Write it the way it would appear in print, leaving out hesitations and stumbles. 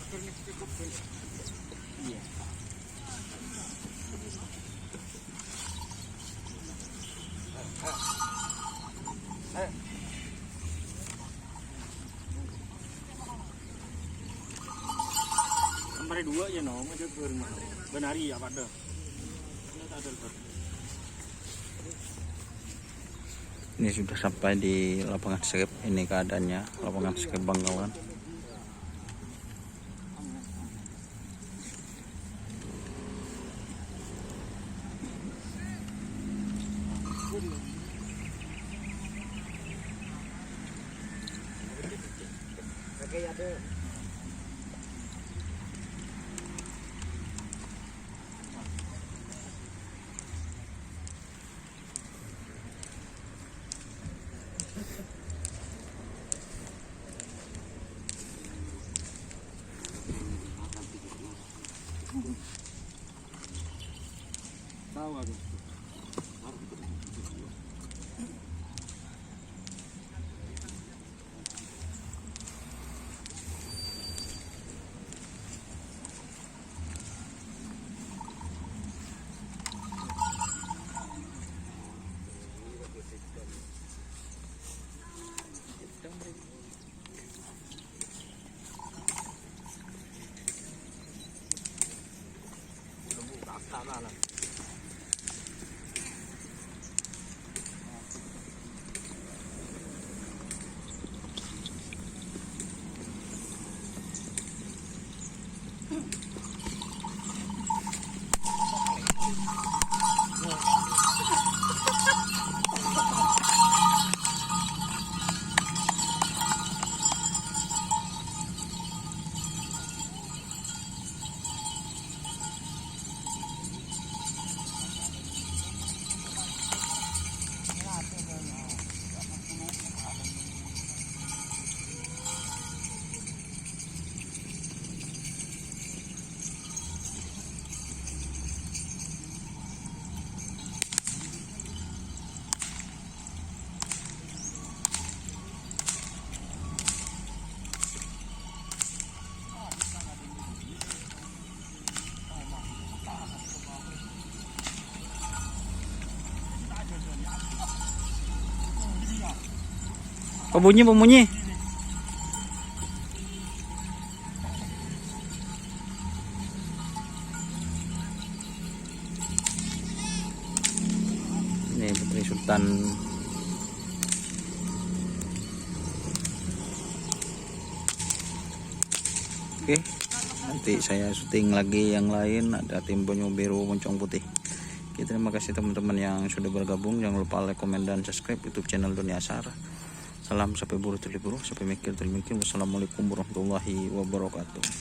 Iya. Kemarin dua ya no, aja bermah. Benari ya pada. Ini sudah sampai di lapangan skep. Ini keadaannya lapangan skep Bangkawan. Tahu aku. Pembunyi. Ini Putri Sultan. Oke, nanti saya syuting lagi yang lain. Ada tim Bonyo Biru Moncong Putih. Oke, terima kasih teman-teman yang sudah bergabung. Jangan lupa like, komen, dan subscribe YouTube channel Dunia Asar. Salam sampai buru tuli buru, sampai mikir tuli mikir. Wassalamualaikum warahmatullahi wabarakatuh.